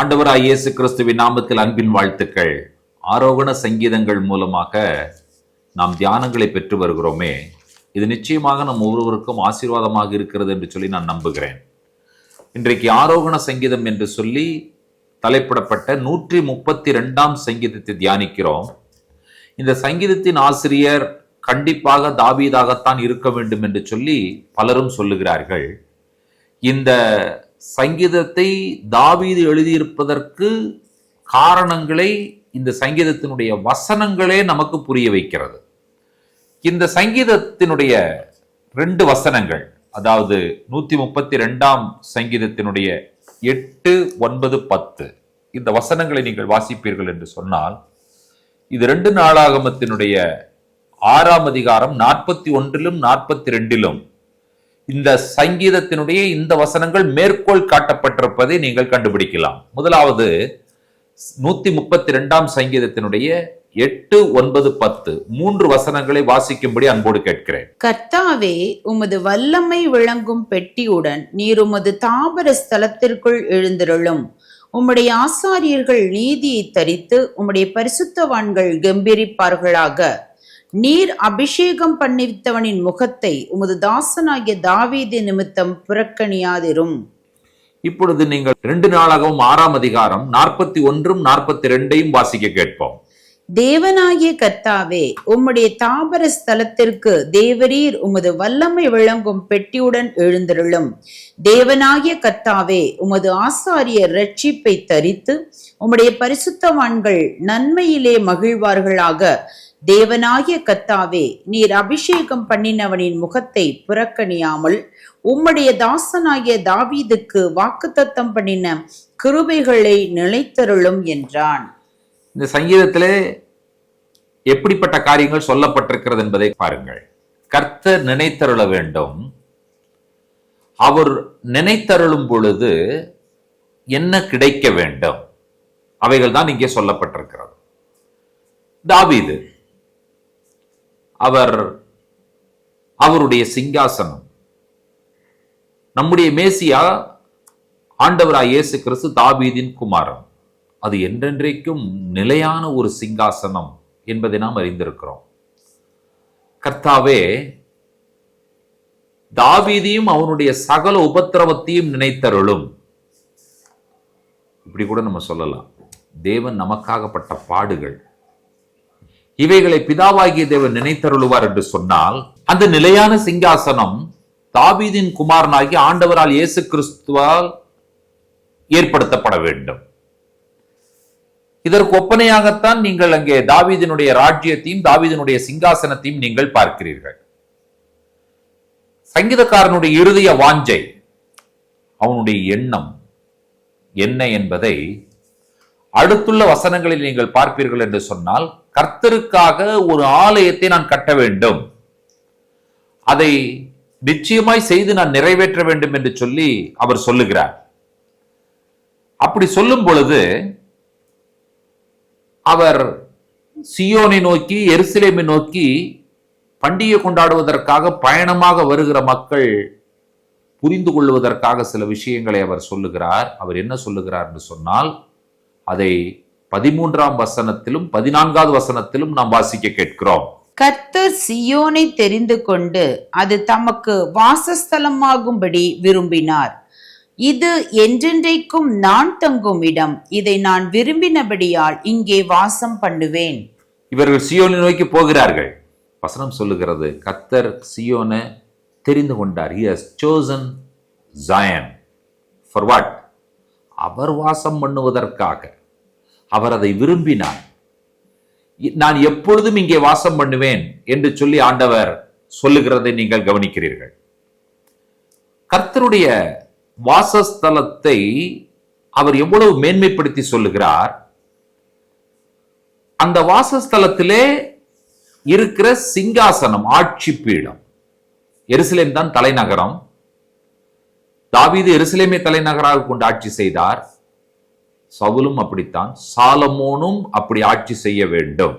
ஆண்டவராய் இயேசு கிறிஸ்துவின் நாமத்தில் அன்பின் வாழ்த்துக்கள். ஆரோகண சங்கீதங்கள் மூலமாக நாம் தியானங்களை பெற்று வருகிறோமே, இது நிச்சயமாக நம் ஒவ்வொருவருக்கும் ஆசீர்வாதமாக இருக்கிறது என்று சொல்லி நான் நம்புகிறேன். இன்றைக்கு ஆரோகண சங்கீதம் என்று சொல்லி தலைப்பிடப்பட்ட 132ஆம் சங்கீதத்தை தியானிக்கிறோம். இந்த சங்கீதத்தின் ஆசிரியர் கண்டிப்பாக தாவீதாகத்தான் இருக்க வேண்டும் என்று சொல்லி பலரும் சொல்லுகிறார்கள். இந்த சங்கீதத்தை தாவீது எழுதியிருப்பதற்கு காரணங்களை இந்த சங்கீதத்தினுடைய வசனங்களே நமக்கு புரிய வைக்கிறது. இந்த சங்கீதத்தினுடைய 2 வசனங்கள், அதாவது 132ஆம் சங்கீதத்தினுடைய 8, 9, 10 இந்த வசனங்களை நீங்கள் வாசிப்பீர்கள் என்று சொன்னால், இது 2 நாளாகமத்தினுடைய 6ஆம் அதிகாரம் 41லும் 42லும் இந்த சங்கீதத்தினுடைய இந்த வசனங்கள் மேற்கோள் காட்டப்பட்டிருப்பதை நீங்கள் கண்டுபிடிக்கலாம். முதலாவது 132ஆம் சங்கீதத்தினுடைய 8, 9, 10 3 வசனங்களை வாசிக்கும்படி அன்போடு கேட்கிறேன். கர்த்தாவே, உமது வல்லமை விளங்கும் பெட்டியுடன் நீர் உமது தாபர ஸ்தலத்திற்குள் எழுந்திருளும். உம்முடைய ஆசாரியர்கள் நீதியை தரித்து உம்முடைய பரிசுத்தவான்கள் கம்பீரிப்பார்களாக. நீர் அபிஷேகம் பண்ணித்தவனின் முகத்தை உமது தாசனாகிய தாவீது நிமித்தம் புறக்கணியாதிரும். இப்பொழுது நீங்கள் 2 நாளாகவும் 6ஆம் அதிகாரம் 41ம் 42ஐயும் வாசிக்க கேட்போம். தேவனாகிய கர்த்தாவே, உம்முடைய தாபர ஸ்தலத்திற்கு தேவரீர் உமது வல்லமை விளங்கும் பெட்டியுடன் எழுந்திருளும். தேவனாகிய கர்த்தாவே, உமது ஆசாரியர் இரட்சிப்பை தரித்து உம்முடைய பரிசுத்தவான்கள் நன்மையிலே மகிழ்வார்களாக. தேவனாகிய கர்த்தாவே, நீர் அபிஷேகம் பண்ணினவனின் முகத்தை புறக்கணியாமல் உம்முடைய தாசனாகிய தாவீதுக்கு வாக்குத்தத்தம் பண்ணின கிருபைகளை நிலைத்தருளும் என்றான். இந்த சங்கீதத்திலே எப்படிப்பட்ட காரியங்கள் சொல்லப்பட்டிருக்கிறது என்பதை பாருங்கள். கர்த்தர் நினைத்தருள வேண்டும். அவர் நினைத்தருளும் பொழுது என்ன கிடைக்க வேண்டும், அவைகள் தான் இங்கே சொல்லப்பட்டிருக்கிறது. தாவீது அவருடைய சிங்காசனம், நம்முடைய மேசியா ஆண்டவராய் இயேசு கிறிஸ்து தாவீதின் குமாரன், அது என்றென்றைக்கும் நிலையான ஒரு சிங்காசனம் என்பதை நாம் அறிந்திருக்கிறோம். கர்த்தாவே, தாவீதையும் அவனுடைய சகல உபத்திரவத்தையும் நினைத்தருளும். இப்படி கூட நம்ம சொல்லலாம். தேவன் நமக்காகப்பட்ட பாடுகள், இவைகளை பிதாவாகிய தேவன் நினைத்தருளுவார் என்று சொன்னால், அந்த நிலையான சிங்காசனம் தாவீதின் குமாரனாகிய ஆண்டவரால் இயேசு கிறிஸ்துவால் ஏற்படுத்தப்பட வேண்டும். இதற்கு ஒப்பனையாகத்தான் நீங்கள் அங்கே தாவீதினுடைய ராஜ்யத்தையும் தாவீதினுடைய சிங்காசனத்தையும் நீங்கள் பார்க்கிறீர்கள். சங்கீதக்காரனுடைய இருதய வாஞ்சை, அவனுடைய எண்ணம் என்ன என்பதை அடுத்துள்ள வசனங்களில் நீங்கள் பார்ப்பீர்கள் என்று சொன்னால், கர்த்தருக்காக ஒரு ஆலயத்தை நான் கட்ட வேண்டும், அதை நிச்சயமாய் செய்து நான் நிறைவேற்ற வேண்டும் என்று சொல்லி அவர் சொல்லுகிறார். அப்படி சொல்லும் பொழுது அவர் சியோனை நோக்கி, எருசலேமை நோக்கி பண்டிகை கொண்டாடுவதற்காக பயணமாக வருகிற மக்கள் புரிந்து கொள்வதற்காக சில விஷயங்களை அவர் சொல்லுகிறார். அவர் என்ன சொல்லுகிறார் என்று சொன்னால், அதை 13ஆம் வசனத்திலும் 14வது வசனத்திலும் நாம் வாசிக்க கேட்கிறோம். கர்த்தர் சியோனை தெரிந்து கொண்டு அது தமக்கு வாசஸ்தலமாகும்படி விரும்பினார். இது என்றென்றைக்கும் நான் தங்கும் இடம். இதை நான் விரும்பினபடியால் இங்கே வாசம் பண்ணுவேன். இவர்கள் சியோனை நோக்கி போகிறார்கள். வசனம் சொல்லுகிறது, கர்த்தர் சியோனை தெரிந்து கொண்டார். He has chosen Zion. For what? அவர் வாசம் பண்ணுவதற்காக. அவர் அதை விரும்பினார். நான் எப்பொழுதும் இங்கே வாசம் பண்ணுவேன் என்று சொல்லி ஆண்டவர் சொல்லுகிறதை நீங்கள் கவனிக்கிறீர்கள். கர்த்தருடைய வாசஸ்தலத்தை அவர் எவ்வளவு மேன்மைப்படுத்தி சொல்லுகிறார். அந்த வாசஸ்தலத்திலே இருக்கிற சிங்காசனம், ஆட்சி பீடம், எருசலேம் தான் தலைநகரம். தாவீது எருசலேமை தலைநகராக கொண்டு ஆட்சி செய்தார். சவுலும் அப்படித்தான், சாலமோனும் அப்படி ஆட்சி செய்ய வேண்டும்.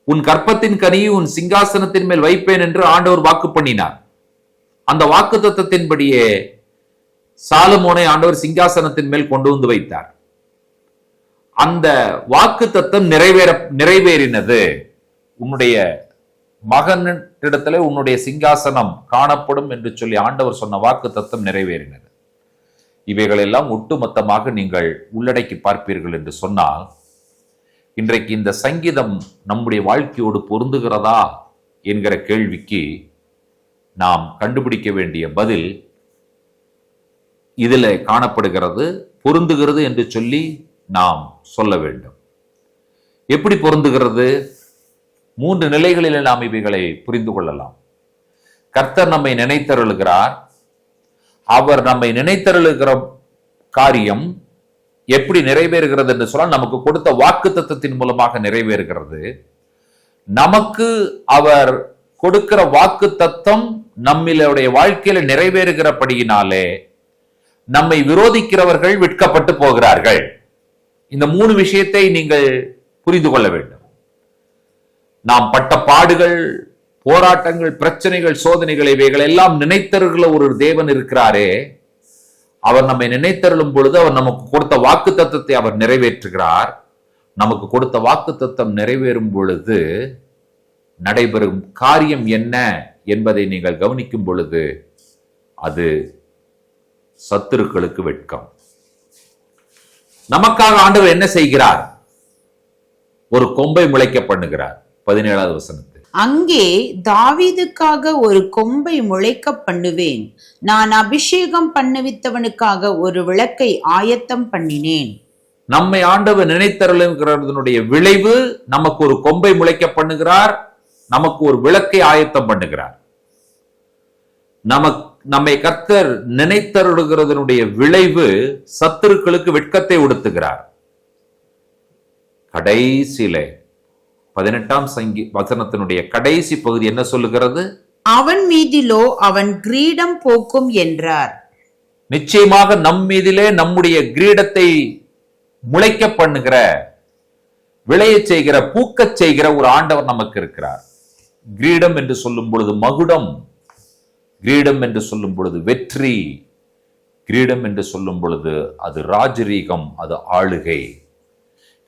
உன் கற்பத்தின் கனியை உன் சிங்காசனத்தின் மேல் வைப்பேன் என்று ஆண்டவர் வாக்கு பண்ணினார். அந்த வாக்கு தத்தத்தின்படியே சாலமோனை ஆண்டவர் சிங்காசனத்தின் மேல் கொண்டு வந்து வைத்தார். அந்த வாக்குத்தத்தம் நிறைவேறினது. உன்னுடைய மகனிடத்திலே உன்னுடைய சிங்காசனம் காணப்படும் என்று சொல்லி ஆண்டவர் சொன்ன வாக்குத்தத்தம் நிறைவேறினது. இவைகளெல்லாம் ஒட்டுமொத்தமாக நீங்கள் உள்ளடக்கி பார்ப்பீர்கள் என்று சொன்னால், இன்றைக்கு இந்த சங்கீதம் நம்முடைய வாழ்க்கையோடு பொருந்துகிறதா என்கிற கேள்விக்கு நாம் கண்டுபிடிக்க வேண்டிய பதில் இதில் காணப்படுகிறது. பொருந்துகிறது என்று சொல்லி நாம் சொல்ல வேண்டும். எப்படி பொருந்துகிறது? 3 நிலைகளில் நாம் இவைகளை புரிந்து கொள்ளலாம். கர்த்தர் நம்மை நினைத்தருளுகிறார். அவர் நம்மை நினைத்தருளுகிற காரியம் எப்படி நிறைவேறுகிறது என்று சொன்னால், நமக்கு கொடுத்த வாக்குத்தத்தத்தின் மூலமாக நிறைவேறுகிறது. நமக்கு அவர் கொடுக்கிற வாக்குத்தத்தம் நம்மளுடைய வாழ்க்கையில நிறைவேறுகிறபடியினாலே நம்மை விரோதிக்கிறவர்கள் விற்கப்பட்டு போகிறார்கள். இந்த 3 விஷயத்தை நீங்கள் புரிந்து கொள்ள வேண்டும். நாம் பட்ட பாடுகள், போராட்டங்கள், பிரச்சனைகள், சோதனைகள், இவைகள் எல்லாம் நினைத்தருகிற ஒரு தேவன் இருக்கிறாரே, அவர் நம்மை நினைத்தருளும் பொழுது அவர் நமக்கு கொடுத்த வாக்குத்தத்தத்தை அவர் நிறைவேற்றுகிறார். நமக்கு கொடுத்த வாக்குத்தத்தம் நிறைவேறும் பொழுது நடைபெறும் காரியம் என்ன என்பதை நீங்கள் கவனிக்கும் பொழுது அது சத்துருக்களுக்கு வெட்கம். நமக்காக ஆண்டவர் என்ன செய்கிறார்? ஒரு கொம்பை முளைக்க பண்ணுகிறார். 17வது வசனத்தில், அங்கே தாவீதுக்காக ஒரு கொம்பை முளைக்க பண்ணுவேன், நான் அபிஷேகம் பண்ணுவித்தவனுக்காக ஒரு விளக்கை ஆயத்தம் பண்ணினேன். நம்மை ஆண்டவர் நினைத்தருளுகிறதனுடைய விளைவு நமக்கு ஒரு கொம்பை முளைக்க பண்ணுகிறார், நமக்கு ஒரு விளக்கை ஆயத்தம் பண்ணுகிறார். நம்மை கர்த்தர் நினைத்தருளுகிறதனுடைய விளைவு சத்துருக்களுக்கு வெட்கத்தை உடுத்துகிறார். கடைசியிலே 18ஆம் வசனத்தினுடைய கடைசி பகுதி என்ன சொல்லுகிறது? அவன் மீதிலோ அவன் கிரீடம் போக்கும் என்றார். நிச்சயமாக நம் மீதிலே நம்முடைய கிரீடத்தை முளைக்க பண்ணுகிற, விளைய செய்கிற, பூக்கச் செய்கிற ஒரு ஆண்டவர் நமக்கு இருக்கிறார். கிரீடம் என்று சொல்லும் பொழுது மகுடம், கிரீடம் என்று சொல்லும் பொழுது வெற்றி, கிரீடம் என்று சொல்லும் பொழுது அது ராஜரீகம், அது ஆளுகை.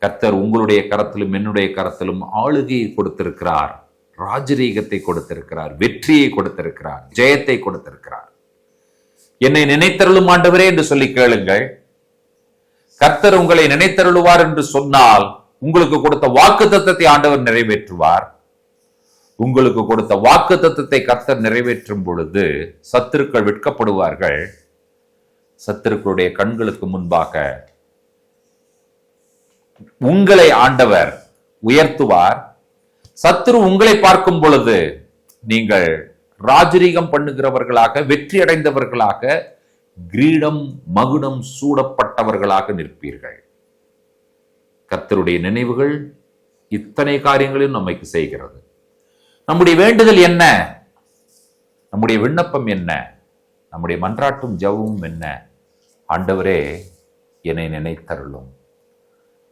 கர்த்தர் உங்களுடைய கரத்திலும் என்னுடைய கரத்திலும் ஆளுகையை கொடுத்திருக்கிறார், ராஜரீகத்தை கொடுத்திருக்கிறார், வெற்றியை கொடுத்திருக்கிறார், ஜெயத்தை கொடுத்திருக்கிறார். என்னை நினைத்தருளும் ஆண்டவரே என்று சொல்லி கேளுங்கள். கர்த்தர் உங்களை நினைத்தருளுவார் என்று சொன்னால் உங்களுக்கு கொடுத்த வாக்குத்தத்தத்தை ஆண்டவர் நிறைவேற்றுவார். உங்களுக்கு கொடுத்த வாக்குத்தத்தத்தை கர்த்தர் நிறைவேற்றும் பொழுது சத்துருக்கள் வெட்கப்படுவார்கள். சத்துருக்களுடைய கண்களுக்கு முன்பாக உங்களை ஆண்டவர் உயர்த்துவார். சத்துரு உங்களை பார்க்கும் பொழுது நீங்கள் ராஜரீகம் பண்ணுகிறவர்களாக, வெற்றி அடைந்தவர்களாக, கிரீடம் மகுடம் சூடப்பட்டவர்களாக நிற்பீர்கள். கர்த்தருடைய நினைவுகள் இத்தனை காரியங்களையும் நமக்கு செய்கிறது. நம்முடைய வேண்டுதல் என்ன? நம்முடைய விண்ணப்பம் என்ன? நம்முடைய மன்றாட்டும் ஜெபமும் என்ன? ஆண்டவரே, என்னை நினைத்தருளும்,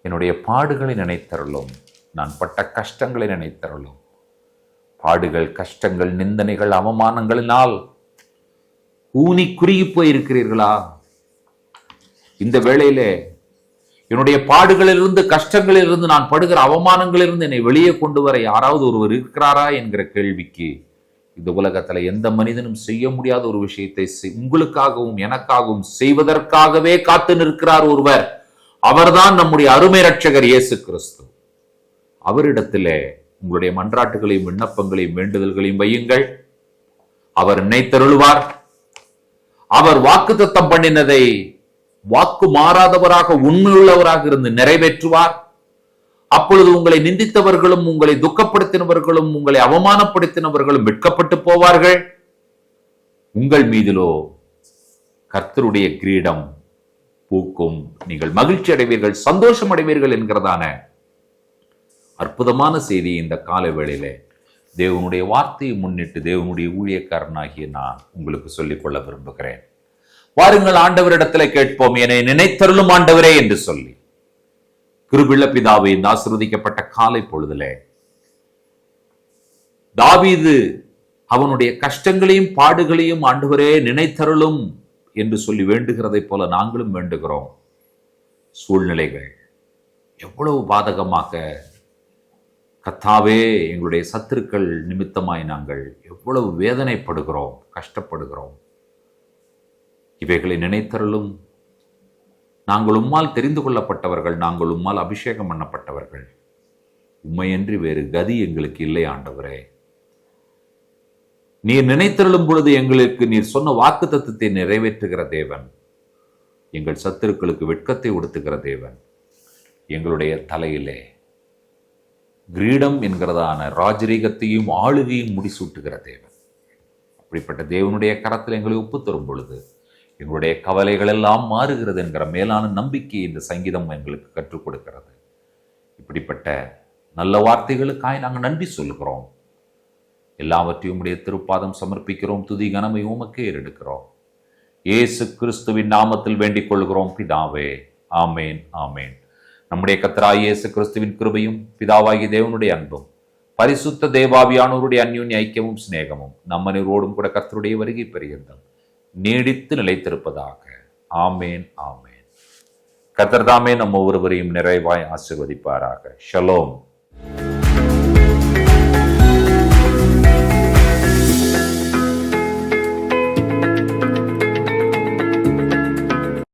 என்னுடைய பாடுகளை நினைத்தருளும், நான் பட்ட கஷ்டங்களை நினைத்தருளும். பாடுகள், கஷ்டங்கள், நிந்தனைகள், அவமானங்களினால் ஊனி குறுகி போயிருக்கிறீர்களா? இந்த வேளையிலே என்னுடைய பாடுகளிலிருந்து, கஷ்டங்களிலிருந்து, நான் படுகிற அவமானங்களிலிருந்து என்னை வெளியே கொண்டு வர யாராவது ஒருவர் இருக்கிறாரா என்கிற கேள்விக்கு இந்த உலகத்துல எந்த மனிதனும் செய்ய முடியாத ஒரு விஷயத்தை உங்களுக்காகவும் எனக்காகவும் செய்வதற்காகவே காத்து நிற்கிறார் ஒருவர். அவர்தான் நம்முடைய அருமை இரட்சகர் இயேசு கிறிஸ்து. அவரிடத்திலே உங்களுடைய மன்றாட்டுகளையும் விண்ணப்பங்களையும் வேண்டுதல்களையும் வையுங்கள். அவர் நினைத்தருளுவார். அவர் வாக்குத்தத்தம் பண்ணினதை வாக்கு மாறாதவராக, உண்மையுள்ளவராக இருந்து நிறைவேற்றுவார். அப்பொழுது உங்களை நிந்தித்தவர்களும், உங்களை துக்கப்படுத்தினவர்களும், உங்களை அவமானப்படுத்தினவர்களும் வெட்கப்பட்டு போவார்கள். உங்கள் மீதிலோ கர்த்தருடைய கிரீடம் பூக்கும். நீங்கள் மகிழ்ச்சி அடைவீர்கள், சந்தோஷம் அடைவீர்கள் என்கிறதான அற்புதமான செய்தி இந்த கால வேளையிலே தேவனுடைய வார்த்தையை முன்னிட்டு தேவனுடைய ஊழியக்காரனாகிய நான் உங்களுக்கு சொல்லிக் கொள்ள விரும்புகிறேன். வாருங்கள், ஆண்டவரிடத்துல கேட்போம், என்னை நினைத்தருளும் ஆண்டவரே என்று சொல்லி. கிருபையுள்ள பிதாவே, இந்த ஆசீர்வதிக்கப்பட்ட காலை பொழுதிலே தாவீது அவனுடைய கஷ்டங்களையும் பாடுகளையும் ஆண்டவரே நினைத்தருளும் என்று சொல்லி வேண்டுகிறதைப் போல நாங்களும் வேண்டுகிறோம். சூழ்நிலைகள் எவ்வளவு பாதகமாக, கர்த்தாவே, எங்களுடைய சத்துருக்கள் நிமித்தமாய் நாங்கள் எவ்வளவு வேதனைப்படுகிறோம், கஷ்டப்படுகிறோம். இவைகளை நினைத்தருளும். நாங்கள் உம்மால் தெரிந்து கொள்ளப்பட்டவர்கள், நாங்கள் உம்மால் அபிஷேகம் பண்ணப்பட்டவர்கள். உம்மையன்றி வேறு கதி எங்களுக்கு இல்லை ஆண்டவரே. நீர் நினைத்தருளும் பொழுது எங்களுக்கு நீர் சொன்ன வாக்கு தத்தத்தை நிறைவேற்றுகிற தேவன், எங்கள் சத்துருக்களுக்கு வெட்கத்தை உடுத்துகிற தேவன், எங்களுடைய தலையிலே கிரீடம் என்கிறதான ராஜரீகத்தையும் ஆளுகையும் முடிசூட்டுகிற தேவன். அப்படிப்பட்ட தேவனுடைய கரத்தில் எங்களை ஒப்பு தரும் பொழுது எங்களுடைய கவலைகள் எல்லாம் மாறுகிறது என்கிற மேலான நம்பிக்கையை இந்த சங்கீதம் எங்களுக்கு கற்றுக் கொடுக்கிறது. இப்படிப்பட்ட நல்ல வார்த்தைகளுக்காய் நாங்கள் நன்றி சொல்லுகிறோம். எல்லாவற்றையும் உடைய திருப்பாதம் சமர்ப்பிக்கிறோம். துதி கனமை உமக்கே ஏறெடுக்கிறோம். இயேசு கிறிஸ்துவின் நாமத்தில் வேண்டிக் கொள்கிறோம் பிதாவே. ஆமேன், ஆமேன். நம்முடைய கர்த்தராகிய இயேசு கிறிஸ்துவின் கிருபையும் பிதாவாகிய தேவனுடைய அன்பும் பரிசுத்த தேவாவியானோருடைய அந்யோன்ய ஐக்கியமும் சிநேகமும் நம்மனோடும் கூட கர்த்தருடைய வருகை பெரியந்தம் நீடித்து நிலைத்திருப்பதாக. ஆமேன், ஆமேன். கர்த்தர் தாமே நம்ம ஒவ்வொருவரையும் நிறைவாய் ஆசீர்வதிப்பாராக. ஷலோம்.